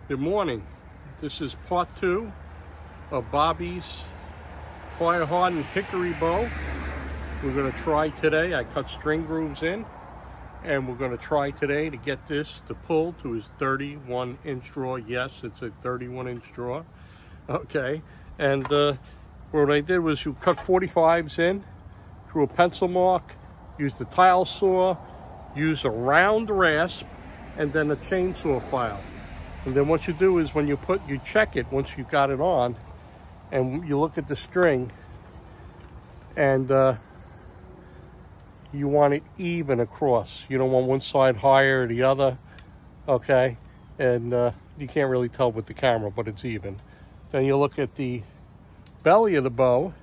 Good morning. This is part 2 of Bobby's fire hardened hickory bow. We're going to try today. I cut string grooves in, and we're going to try today to get this to pull to his 31-inch draw. Yes, it's a 31-inch draw. Okay, and what I did was you cut 45s in, drew a pencil mark, used the tile saw, use a round rasp, and then a chainsaw file. And then what you do is when you check it once you got it on, and you look at the string, and you want it even across. You don't want one side higher or the other, okay? And you can't really tell with the camera, but it's even. Then you look at the belly of the bow.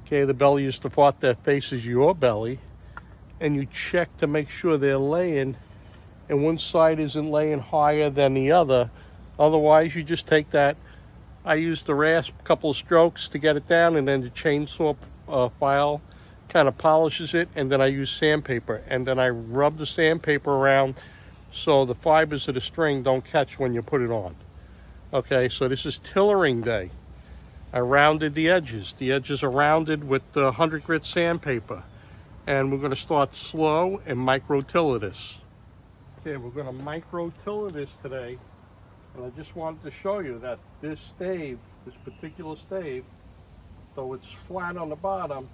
Okay, the belly is the part that faces your belly, and you check to make sure they're laying and one side isn't laying higher than the other. Otherwise, you just take that. I used the rasp, a couple of strokes to get it down, and then the chainsaw file kind of polishes it, and then I use sandpaper, and then I rub the sandpaper around so the fibers of the string don't catch when you put it on. Okay, so this is tillering day. I rounded the edges. The edges are rounded with the 100 grit sandpaper, and we're going to start slow and micro tiller this. Okay, we're going to micro tiller this today, and I just wanted to show you that this stave, this particular stave, though it's flat on the bottom,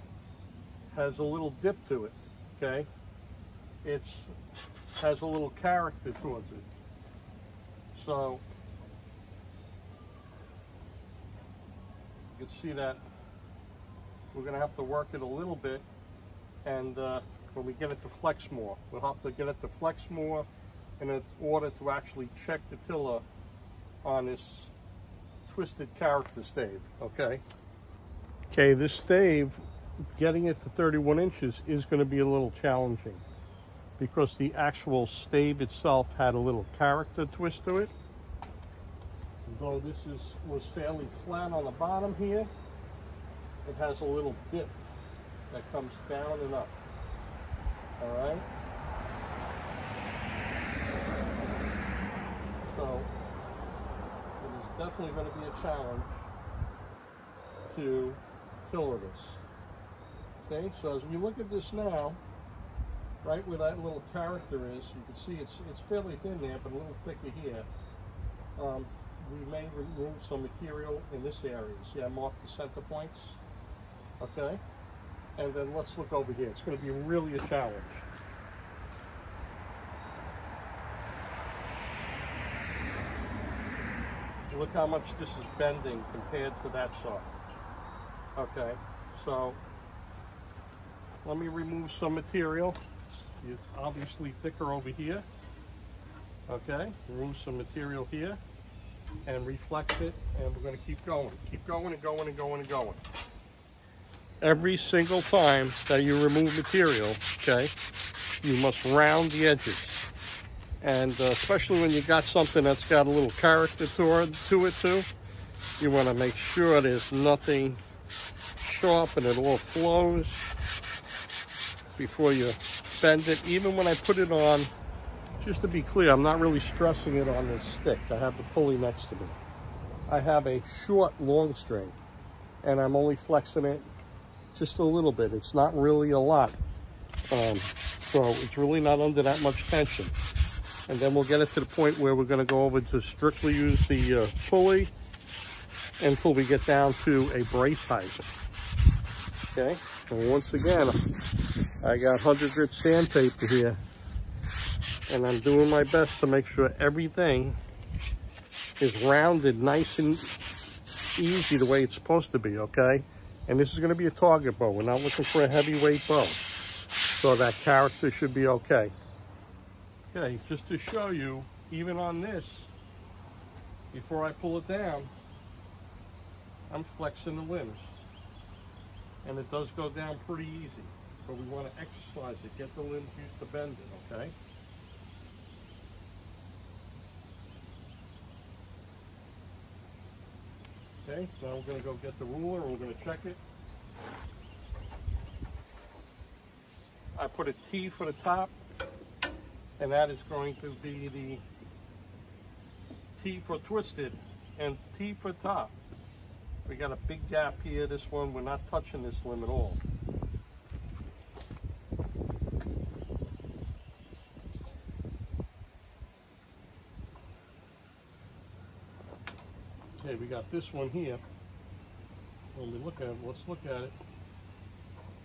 has a little dip to it, okay? It has a little character towards it. So, you can see that we're going to have to work it a little bit, and when we get it to flex more, we'll have to get it to flex more in order to actually check the tiller on this twisted character stave, okay? Okay, this stave, getting it to 31 inches is going to be a little challenging because the actual stave itself had a little character twist to it. Though this was fairly flat on the bottom here, it has a little dip that comes down and up, all right? So it is definitely going to be a challenge to tiller this. Okay, so as we look at this now, right where that little character is, you can see it's fairly thin there, but a little thicker here. We may remove some material in this area. See, I marked the center points. Okay, and then let's look over here. It's going to be really a challenge. Look how much this is bending compared to that side. Okay, so let me remove some material. It's obviously thicker over here. Okay, remove some material here and reflex it, and we're going to keep going and going and going and going. Every single time that you remove material, okay, you must round the edges. And especially when you got something that's got a little character to it too, you want to make sure there's nothing sharp and it all flows before you bend it. Even when I put it on, just to be clear, I'm not really stressing it on this stick. I have the pulley next to me. I have a short long string, and I'm only flexing it just a little bit. It's not really a lot. So it's really not under that much tension. And then we'll get it to the point where we're going to go over to strictly use the pulley until we get down to a brace height. Okay, and once again, I got 100 grit sandpaper here, and I'm doing my best to make sure everything is rounded nice and easy the way it's supposed to be, okay? And this is going to be a target bow. We're not looking for a heavyweight bow, so that character should be okay. Okay, just to show you, even on this, before I pull it down, I'm flexing the limbs. And it does go down pretty easy, but we want to exercise it, get the limbs used to bending, okay? Okay, now we're going to go get the ruler and we're going to check it. I put a T for the top, and that is going to be the T for twisted, and T for top. We got a big gap here. This one, we're not touching this limb at all. Okay, we got this one here. When we look at it, let's look at it.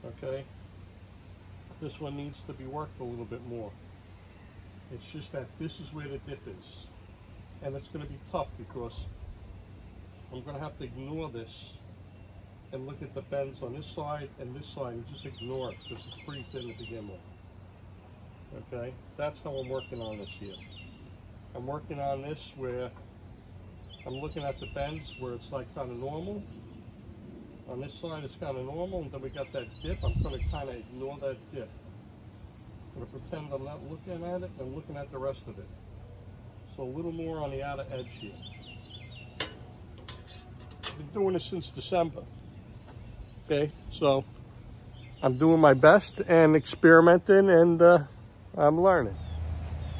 Okay, this one needs to be worked a little bit more. It's just that this is where the dip is, and it's going to be tough because I'm going to have to ignore this and look at the bends on this side and this side and just ignore it because it's pretty thin to begin with. Okay, that's how I'm working on this here. I'm working on this where I'm looking at the bends where it's like kind of normal. On this side it's kind of normal, and then we got that dip. I'm going to kind of ignore that dip. I'm going to pretend I'm not looking at it and looking at the rest of it. So a little more on the outer edge here. I've been doing this since December. Okay, so I'm doing my best and experimenting, and I'm learning.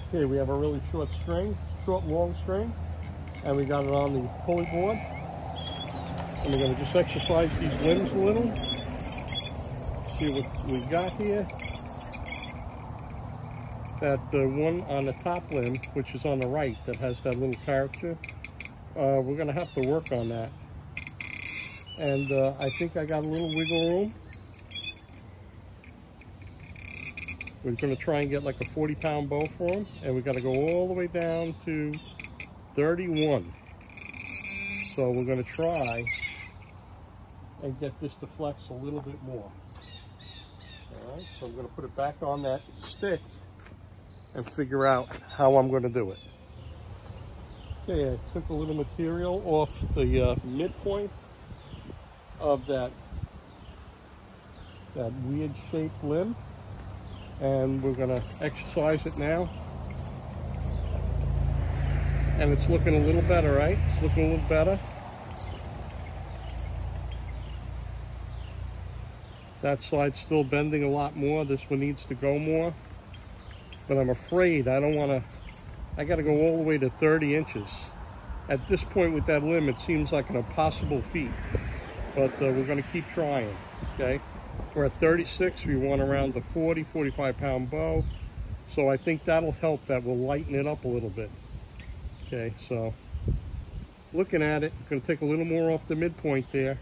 Okay, we have a really short string, long string, and we got it on the pulley board. And we're going to just exercise these limbs a little. See what we got here. That one on the top limb, which is on the right, that has that little character, we're going to have to work on that. And I think I got a little wiggle room. We're going to try and get like a 40-pound bow for him, and we got to go all the way down to 31. So we're going to try and get this to flex a little bit more. All right, so I'm going to put it back on that stick and figure out how I'm going to do it. Okay, I took a little material off the midpoint of that weird shaped limb, and we're going to exercise it now. And it's looking a little better, right? It's looking a little better. That side's still bending a lot more. This one needs to go more. But I'm afraid I don't want to, I got to go all the way to 30 inches. At this point with that limb, it seems like an impossible feat. But we're going to keep trying, okay? We're at 36. We want around the 40, 45-pound bow. So I think that'll help. That will lighten it up a little bit. Okay, so looking at it, I'm going to take a little more off the midpoint there.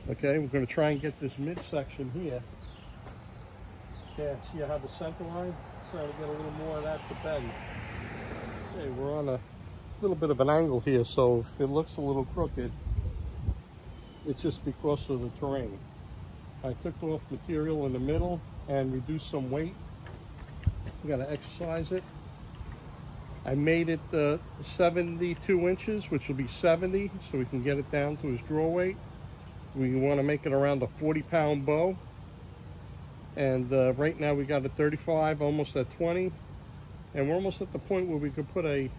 Okay, we're going to try and get this midsection here. Okay, see I have the center line? Trying to get a little more of that to bend. Okay, we're on a little bit of an angle here, so if it looks a little crooked, it's just because of the terrain. I took off material in the middle and reduced some weight. We got to exercise it. I made it 72 inches, which will be 70, so we can get it down to his draw weight. We want to make it around a 40-pound bow. And right now we got a 35, almost at 20. And we're almost at the point where we could put a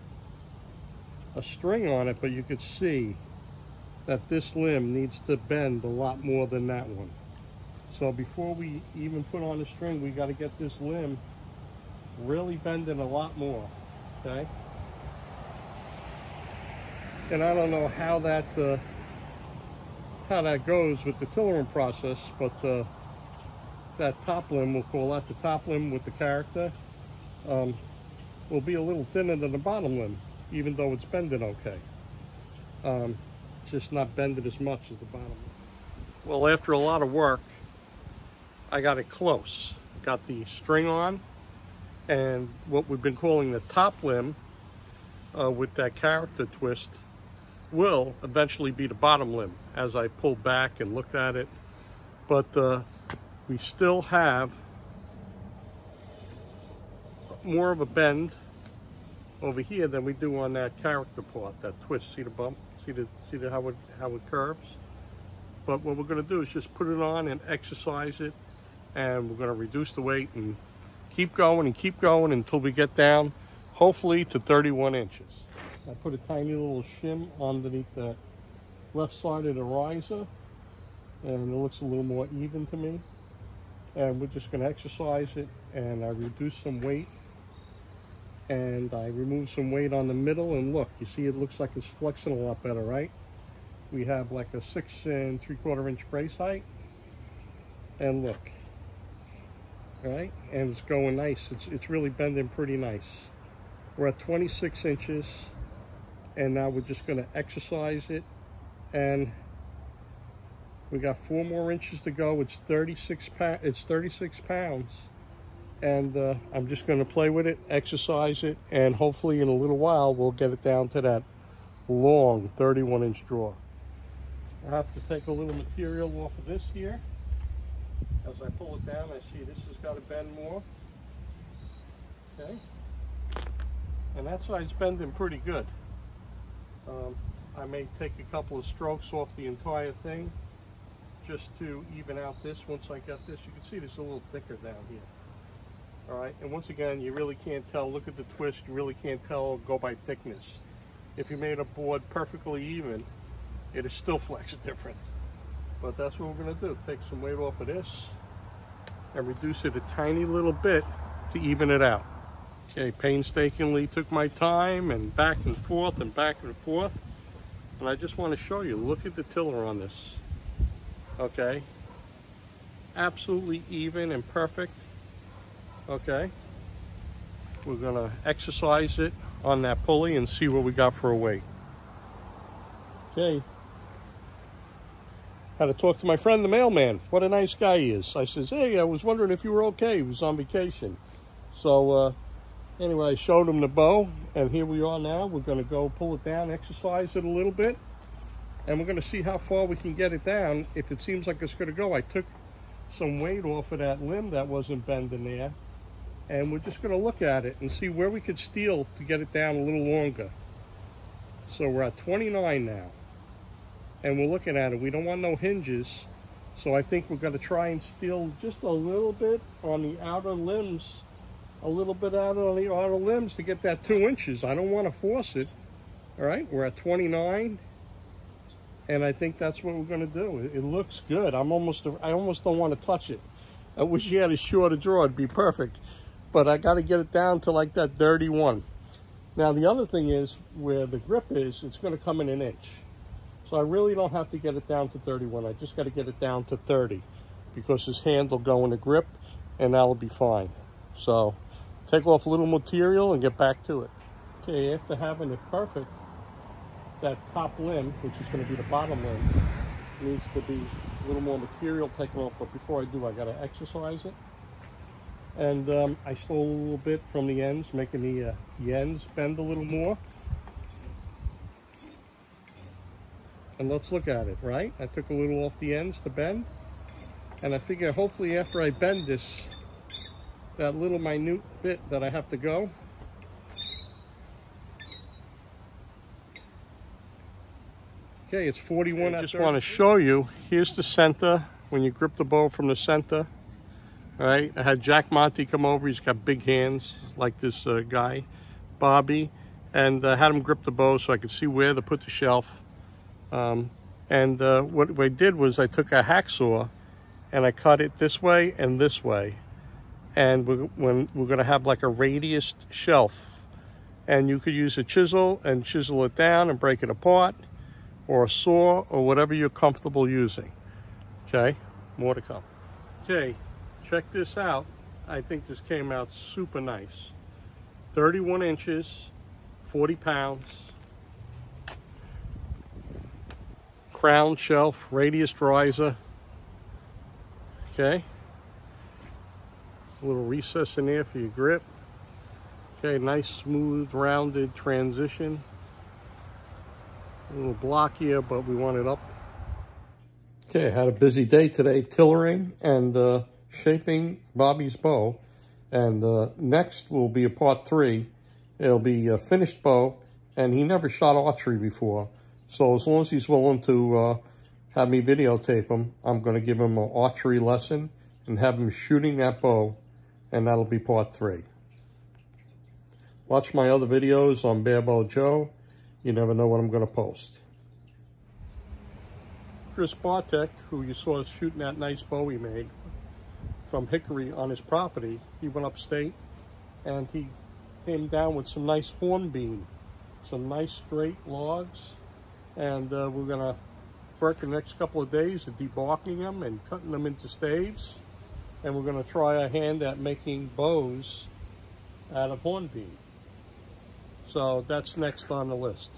string on it, but you could see that this limb needs to bend a lot more than that one. So before we even put on the string, we got to get this limb really bending a lot more, okay? And I don't know how that goes with the tillering process, but that top limb, we'll call that the top limb with the character, will be a little thinner than the bottom limb, even though it's bending okay. Just not bending as much as the bottom limb. Well, after a lot of work, I got it close. Got the string on, and what we've been calling the top limb with that character twist will eventually be the bottom limb as I pull back and looked at it. But we still have more of a bend over here than we do on that character part, that twist. See the bump? See how it curves? But what we're going to do is just put it on and exercise it, and we're going to reduce the weight and keep going until we get down, hopefully, to 31 inches. I put a tiny little shim underneath the left side of the riser, and it looks a little more even to me. And we're just going to exercise it, and I reduce some weight And I removed some weight on the middle, and look, you see it looks like it's flexing a lot better, right? We have like a 6 3/4 inch brace height, and look, all right, and it's going nice. It's really bending pretty nice. We're at 26 inches, and now we're just going to exercise it, and we got 4 more inches to go. It's 36 pounds, and I'm just going to play with it, exercise it, and hopefully in a little while we'll get it down to that long 31-inch draw. I have to take a little material off of this here. As I pull it down, I see this has got to bend more. Okay, and that side's bending pretty good. I may take a couple of strokes off the entire thing just to even out this. Once I get this, you can see it's a little thicker down here. All right, and once again, you really can't tell. Look at the twist. You really can't tell, go by thickness. If you made a board perfectly even, it is still flexed different. But that's what we're going to do. Take some weight off of this and reduce it a tiny little bit to even it out. Okay, painstakingly took my time and back and forth and back and forth. And I just want to show you, look at the tiller on this. Okay, absolutely even and perfect. Okay, we're gonna exercise it on that pulley and see what we got for a weight. Okay, had to talk to my friend the mailman. What a nice guy he is. I says, hey, I was wondering if you were okay. He was on vacation. So anyway, I showed him the bow, and here we are now. We're gonna go pull it down, exercise it a little bit, and we're gonna see how far we can get it down. If it seems like it's gonna go, I took some weight off of that limb that wasn't bending there, and we're just gonna look at it and see where we could steel to get it down a little longer. So we're at 29 now, and we're looking at it. We don't want no hinges, so I think we're gonna try and steel just a little bit on the outer limbs, a little bit out on the outer limbs to get that 2 inches. I don't want to force it. All right, we're at 29, and I think that's what we're gonna do. It looks good. I almost don't want to touch it. I wish you had a shorter draw, it'd be perfect. But I got to get it down to like that 31. Now the other thing is, where the grip is, it's going to come in 1 inch. So I really don't have to get it down to 31. I just got to get it down to 30, because this hand will go in the grip, and that'll be fine. So take off a little material and get back to it. Okay, after having it perfect, that top limb, which is going to be the bottom limb, needs to be a little more material taken off. But before I do, I got to exercise it. And I stole a little bit from the ends, making the ends bend a little more. And let's look at it, right? I took a little off the ends to bend. And I figure hopefully after I bend this, that little minute bit that I have to go, okay, it's 41. I just want to show you, here's the center, when you grip the bow from the center. All right, I had Jack Monty come over. He's got big hands like this guy, Bobby, and I had him grip the bow so I could see where to put the shelf. What I did was I took a hacksaw and I cut it this way and this way. And we're gonna have like a radius shelf. And you could use a chisel and chisel it down and break it apart, or a saw, or whatever you're comfortable using. Okay, more to come. Okay. Check this out. I think this came out super nice. 31 inches, 40 pounds. Crown shelf, radius riser. Okay. A little recess in there for your grip. Okay, nice, smooth, rounded transition. A little block here, but we want it up. Okay, I had a busy day today, tillering and shaping Bobby's bow, and next will be a part 3. It'll be a finished bow, and he never shot archery before, so as long as he's willing to have me videotape him, I'm going to give him an archery lesson and have him shooting that bow, and that'll be part 3. Watch my other videos on Bare Bow Joe. You never know what I'm going to post. Chris Bartek, who you saw shooting that nice bow he made from hickory on his property, he went upstate and he came down with some nice hornbeam, some nice straight logs, and we're gonna work the next couple of days at debarking them and cutting them into staves, and we're gonna try our hand at making bows out of hornbeam. So that's next on the list.